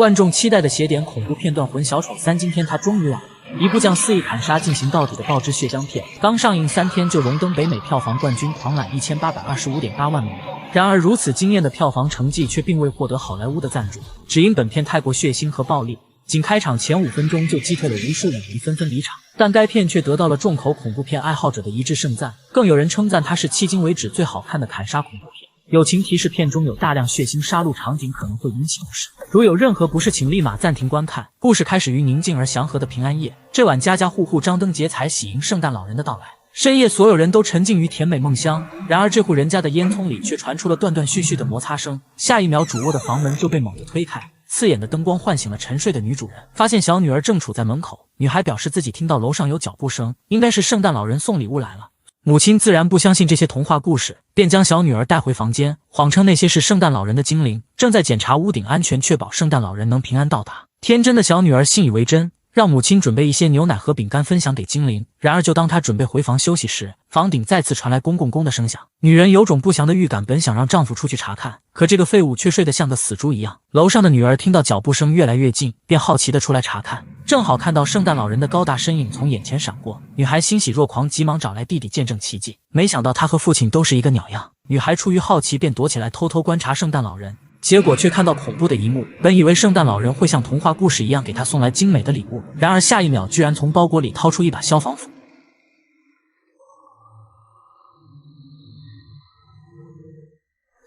万众期待的邪典恐怖片段《魂小丑3》，今天它终于来了。一部将肆意砍杀进行到底的爆汁血浆片，刚上映3天就荣登北美票房冠军，狂揽1825.8万美元。然而，如此惊艳的票房成绩却并未获得好莱坞的赞助，只因本片太过血腥和暴力，仅开场前5分钟就击退了无数影迷纷纷离场。但该片却得到了众口恐怖片爱好者的一致盛赞，更有人称赞它是迄今为止最好看的砍杀恐怖片。友情提示：片中有大量血腥杀戮场景，可能会引起不适。如有任何不适，请立马暂停观看。故事开始于宁静而祥和的平安夜，这晚家家户户张灯结彩，喜迎圣诞老人的到来。深夜，所有人都沉浸于甜美梦乡。然而，这户人家的烟囱里却传出了断断续续的摩擦声。下一秒，主卧的房门就被猛地推开，刺眼的灯光唤醒了沉睡的女主人，发现小女儿正处在门口。女孩表示自己听到楼上有脚步声，应该是圣诞老人送礼物来了。母亲自然不相信这些童话故事，便将小女儿带回房间，谎称那些是圣诞老人的精灵，正在检查屋顶安全，确保圣诞老人能平安到达。天真的小女儿信以为真，让母亲准备一些牛奶和饼干分享给精灵。然而就当她准备回房休息时，房顶再次传来公公公的声响。女人有种不祥的预感，本想让丈夫出去查看，可这个废物却睡得像个死猪一样。楼上的女儿听到脚步声越来越近，便好奇地出来查看，正好看到圣诞老人的高大身影从眼前闪过。女孩欣喜若狂，急忙找来弟弟见证奇迹。没想到他和父亲都是一个鸟样。女孩出于好奇，便躲起来偷偷观察圣诞老人。结果却看到恐怖的一幕，本以为圣诞老人会像童话故事一样给他送来精美的礼物，然而下一秒居然从包裹里掏出一把消防斧。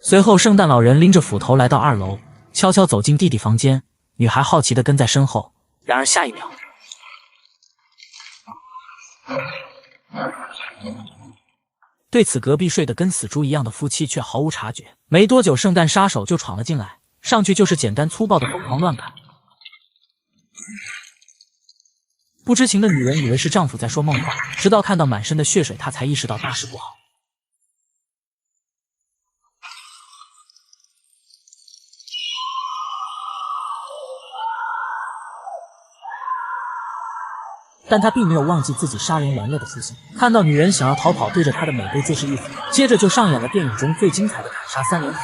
随后圣诞老人拎着斧头来到2楼，悄悄走进弟弟房间，女孩好奇地跟在身后。然而下一秒，对此隔壁睡得跟死猪一样的夫妻却毫无察觉。没多久，圣诞杀手就闯了进来，上去就是简单粗暴的疯狂乱砍。不知情的女人以为是丈夫在说梦话，直到看到满身的血水，她才意识到大事不好。但他并没有忘记自己杀人玩乐的初心。看到女人想要逃跑，对着她的美背就是一斧，接着就上演了电影中最精彩的砍杀3连斧。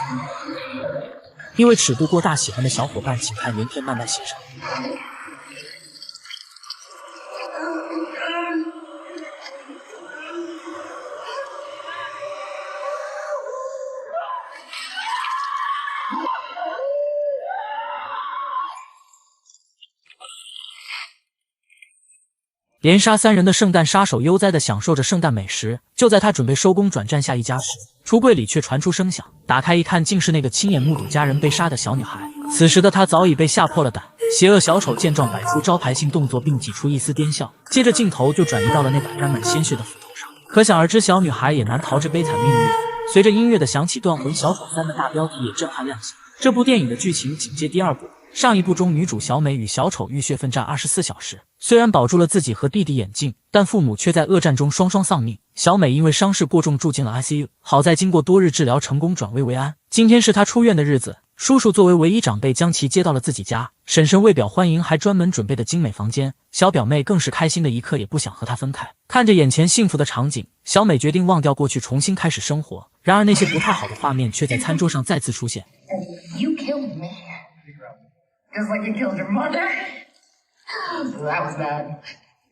因为尺度过大，喜欢的小伙伴请看原片慢慢欣赏。连杀3人的圣诞杀手悠哉地享受着圣诞美食。就在他准备收工转战下一家时，橱柜里却传出声响，打开一看，竟是那个亲眼目睹家人被杀的小女孩。此时的她早已被吓破了胆。邪恶小丑见状摆出招牌性动作，并挤出一丝癫笑，接着镜头就转移到了那把沾满鲜血的斧头上。可想而知，小女孩也难逃这悲惨命运。随着音乐的响起，《断魂小丑3》的大标题也震撼亮相。这部电影的剧情紧接第2部。上一部中，女主小美与小丑浴血奋战24小时，虽然保住了自己和弟弟眼镜，但父母却在恶战中双双丧命。小美因为伤势过重住进了 ICU， 好在经过多日治疗成功转危为安。今天是她出院的日子，叔叔作为唯一长辈将其接到了自己家，婶婶为表欢迎还专门准备的精美房间，小表妹更是开心的一刻也不想和她分开。看着眼前幸福的场景，小美决定忘掉过去，重新开始生活。然而那些不太好的画面却在餐桌上再次出现。Just like you killed your mother? That was bad.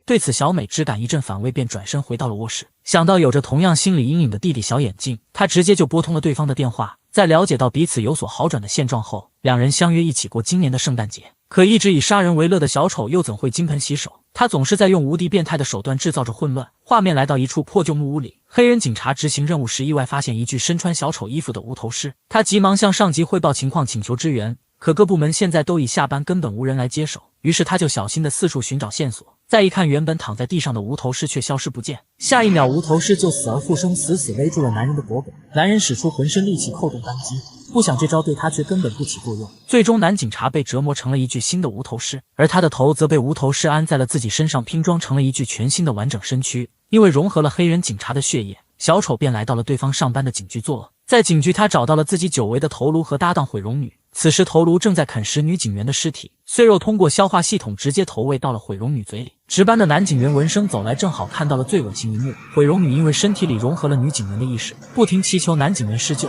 对此，小美只感一阵反胃，便转身回到了卧室。想到有着同样心理阴影的弟弟小眼镜，她直接就拨通了对方的电话。在了解到彼此有所好转的现状后，两人相约一起过今年的圣诞节。可一直以杀人为乐的小丑又怎会金盆洗手？他总是在用无敌变态的手段制造着混乱。画面来到一处破旧木屋里，黑人警察执行任务时意外发现一具身穿小丑衣服的无头尸，他急忙向上级汇报情况，请求支援。可各部门现在都已下班，根本无人来接手，于是他就小心地四处寻找线索。再一看，原本躺在地上的无头尸却消失不见，下一秒无头尸就死而复生，死死勒住了男人的脖颈。男人使出浑身力气扣动扳机，不想这招对他却根本不起作用。最终男警察被折磨成了一具新的无头尸，而他的头则被无头尸安在了自己身上，拼装成了一具全新的完整身躯。因为融合了黑人警察的血液，小丑便来到了对方上班的警局作恶。在警局，他找到了自己久违的头颅和搭档毁容女。此时头颅正在啃食女警员的尸体，碎肉通过消化系统直接投喂到了毁容女嘴里。值班的男警员闻声走来，正好看到了最恶心一幕，毁容女因为身体里融合了女警员的意识，不停祈求男警员施救。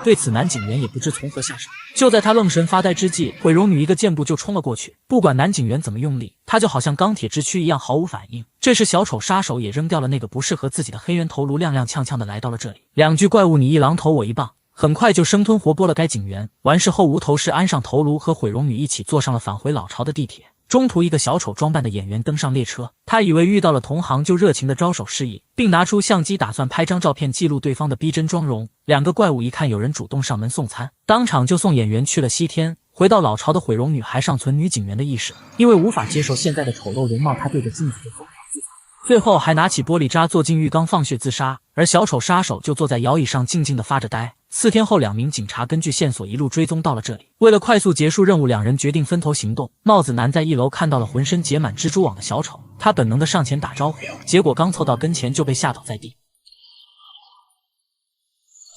对此南景元也不知从何下手。就在他愣神发呆之际，毁容女一个箭步就冲了过去，不管南景元怎么用力，他就好像钢铁之躯一样毫无反应。这时小丑杀手也扔掉了那个不适合自己的黑圆头颅，踉踉跄跄的来到了这里。两具怪物你一榔头我一棒，很快就生吞活剥了该警员。完事后无头氏安上头颅，和毁容女一起坐上了返回老巢的地铁。中途一个小丑装扮的演员登上列车，他以为遇到了同行，就热情的招手示意，并拿出相机打算拍张照片记录对方的逼真妆容。两个怪物一看有人主动上门送餐，当场就送演员去了西天。回到老巢的毁容女还尚存女警员的意识，因为无法接受现在的丑陋容貌，她对着镜子就疯狂自残，最后还拿起玻璃渣坐进浴缸放血自杀。而小丑杀手就坐在摇椅上静静的发着呆。4天后，2名警察根据线索一路追踪到了这里。为了快速结束任务，两人决定分头行动。帽子男在1楼看到了浑身结满蜘蛛网的小丑，他本能的上前打招呼，结果刚凑到跟前就被吓倒在地。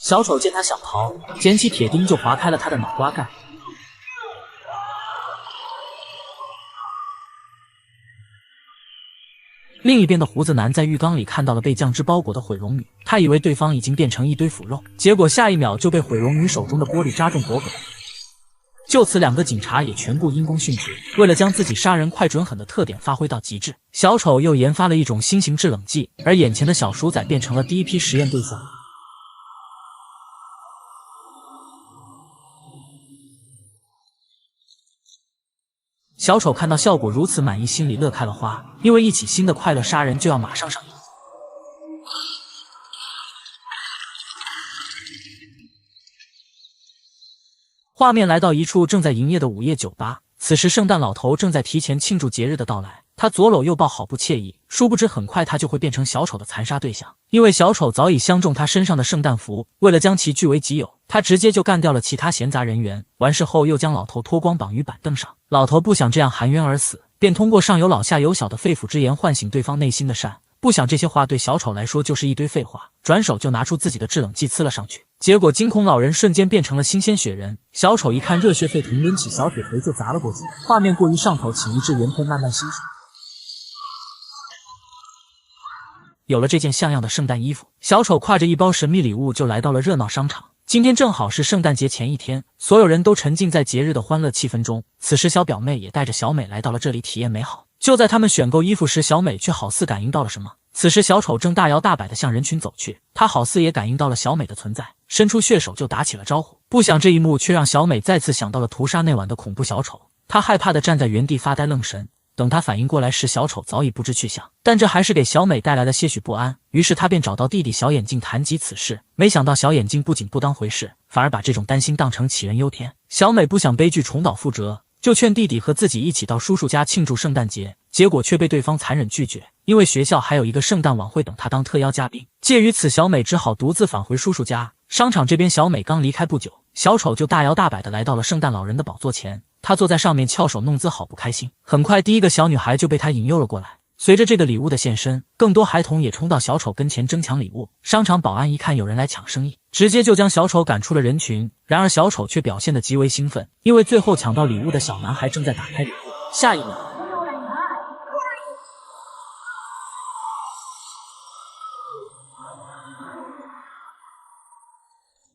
小丑见他想逃，捡起铁钉就划开了他的脑瓜盖。另一边的胡子男在浴缸里看到了被酱汁包裹的毁容女，他以为对方已经变成一堆腐肉，结果下一秒就被毁容女手中的玻璃扎中脖颈。就此两个警察也全部因公殉职。为了将自己杀人快准狠的特点发挥到极致，小丑又研发了一种新型制冷剂，而眼前的小鼠仔变成了第一批实验对象。小丑看到效果如此满意，心里乐开了花，因为一起新的快乐杀人就要马上上映。画面来到一处正在营业的午夜酒吧，此时圣诞老头正在提前庆祝节日的到来，他左搂右抱，好不惬意。殊不知很快他就会变成小丑的残杀对象，因为小丑早已相中他身上的圣诞服，为了将其据为己有，他直接就干掉了其他闲杂人员。完事后又将老头脱光绑于板凳上，老头不想这样含冤而死，便通过上有老下有小的肺腑之言唤醒对方内心的善。不想这些话对小丑来说就是一堆废话，转手就拿出自己的制冷剂呲了上去，结果惊恐老人瞬间变成了新鲜雪人。小丑一看热血沸腾，抡起小铁锤就砸了过去，画面过于上头，请移至原片慢慢欣赏。有了这件像样的圣诞衣服，小丑挎着一包神秘礼物就来到了热闹商场。今天正好是圣诞节前一天，所有人都沉浸在节日的欢乐气氛中。此时小表妹也带着小美来到了这里体验美好。就在他们选购衣服时，小美却好似感应到了什么。此时小丑正大摇大摆地向人群走去，他好似也感应到了小美的存在，伸出血手就打起了招呼。不想这一幕却让小美再次想到了屠杀那晚的恐怖小丑，她害怕地站在原地发呆愣神。等他反应过来时，小丑早已不知去向，但这还是给小美带来了些许不安。于是他便找到弟弟小眼镜谈及此事，没想到小眼镜不仅不当回事，反而把这种担心当成杞人忧天。小美不想悲剧重蹈覆辙，就劝弟弟和自己一起到叔叔家庆祝圣诞节，结果却被对方残忍拒绝，因为学校还有一个圣诞晚会等他当特邀嘉宾。介于此，小美只好独自返回叔叔家。商场这边，小美刚离开不久，小丑就大摇大摆地来到了圣诞老人的宝座前，他坐在上面翘首弄姿，好不开心。很快第一个小女孩就被他引诱了过来。随着这个礼物的现身，更多孩童也冲到小丑跟前争抢礼物。商场保安一看有人来抢生意，直接就将小丑赶出了人群。然而小丑却表现得极为兴奋，因为最后抢到礼物的小男孩正在打开礼物，下一秒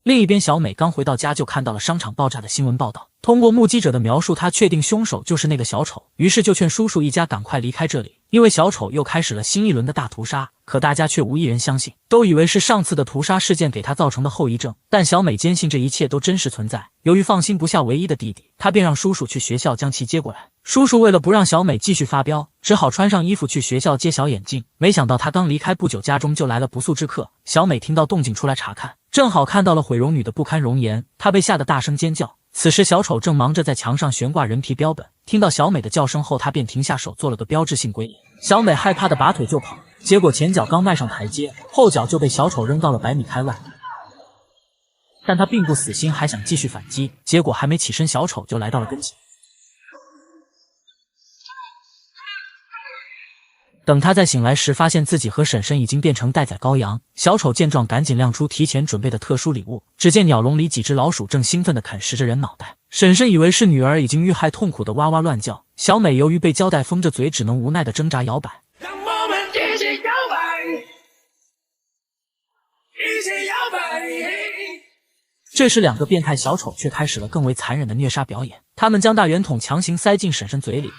另一边，小美刚回到家就看到了商场爆炸的新闻报道。通过目击者的描述，她确定凶手就是那个小丑，于是就劝叔叔一家赶快离开这里，因为小丑又开始了新一轮的大屠杀。可大家却无一人相信，都以为是上次的屠杀事件给他造成的后遗症。但小美坚信这一切都真实存在。由于放心不下唯一的弟弟，她便让叔叔去学校将其接过来。叔叔为了不让小美继续发飙，只好穿上衣服去学校接小眼镜。没想到他刚离开不久，家中就来了不速之客。小美听到动静出来查看，正好看到了毁容女的不堪容颜，她被吓得大声尖叫。此时小丑正忙着在墙上悬挂人皮标本，听到小美的叫声后，他便停下手做了个标志性归零。小美害怕的拔腿就跑，结果前脚刚迈上台阶，后脚就被小丑扔到了100米开外。但他并不死心，还想继续反击，结果还没起身，小丑就来到了跟前。等他再醒来时，发现自己和婶婶已经变成待宰羔羊。小丑见状，赶紧亮出提前准备的特殊礼物。只见鸟笼里几只老鼠正兴奋地啃食着人脑袋。婶婶以为是女儿已经遇害，痛苦地哇哇乱叫。小美由于被胶带封着嘴，只能无奈地挣扎摇摆。让我们一起摇摆，一起摇摆，这时，两个变态小丑却开始了更为残忍的虐杀表演。他们将大圆筒强行塞进婶婶嘴里，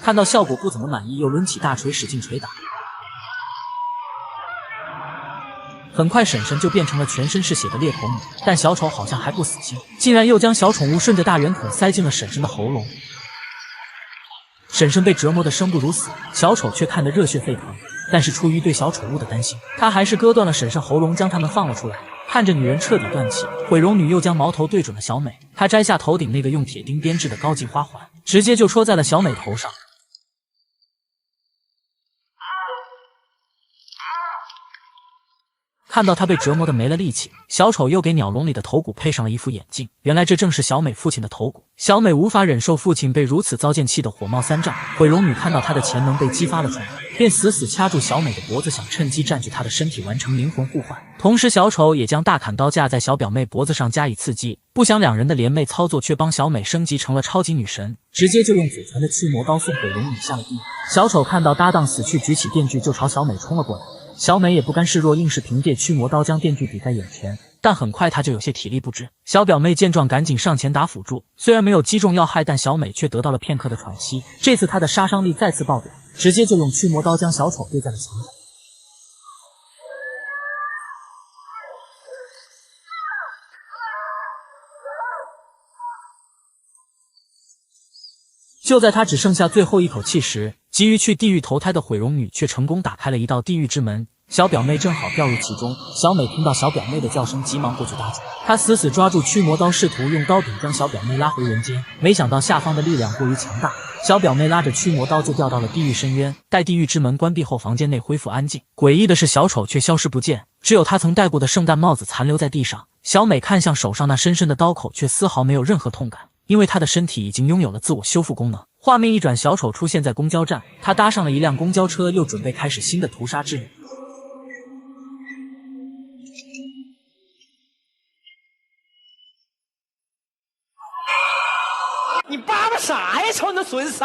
看到效果不怎么满意，又抡起大锤使劲捶打。很快，婶婶就变成了全身是血的猎头女，但小丑好像还不死心，竟然又将小宠物顺着大圆筒塞进了婶婶的喉咙。婶婶被折磨得生不如死，小丑却看得热血沸腾。但是出于对小宠物的担心，他还是割断了婶婶喉咙，将它们放了出来。看着女人彻底断气，毁容女又将矛头对准了小美。她摘下头顶那个用铁钉编制的高级花环，直接就戳在了小美头上。看到他被折磨得没了力气，小丑又给鸟笼里的头骨配上了一副眼镜。原来这正是小美父亲的头骨。小美无法忍受父亲被如此糟践，气得火冒三丈。毁容女看到她的潜能被激发了出来，便死死掐住小美的脖子，想趁机占据她的身体，完成灵魂互换。同时，小丑也将大砍刀架在小表妹脖子上加以刺激。不想两人的联袂操作却帮小美升级成了超级女神，直接就用祖传的驱魔刀送毁容女下了地狱。小丑看到搭档死去，举起电锯就朝小美冲了过来。小美也不甘示弱，硬是凭借驱魔刀将电锯抵在眼前，但很快她就有些体力不支。小表妹见状赶紧上前打辅助，虽然没有击中要害，但小美却得到了片刻的喘息。这次她的杀伤力再次爆表，直接就用驱魔刀将小丑对在了墙上。就在他只剩下最后一口气时，急于去地狱投胎的毁容女却成功打开了一道地狱之门，小表妹正好掉入其中。小美听到小表妹的叫声，急忙过去搭救。她死死抓住驱魔刀，试图用刀柄将小表妹拉回人间，没想到下方的力量过于强大，小表妹拉着驱魔刀就掉到了地狱深渊。待地狱之门关闭后，房间内恢复安静。诡异的是，小丑却消失不见，只有他曾戴过的圣诞帽子残留在地上。小美看向手上那深深的刀口，却丝毫没有任何痛感，因为他的身体已经拥有了自我修复功能。画面一转，小丑出现在公交站，他搭上了一辆公交车，又准备开始新的屠杀之旅。你叭叭啥呀？瞅那损色！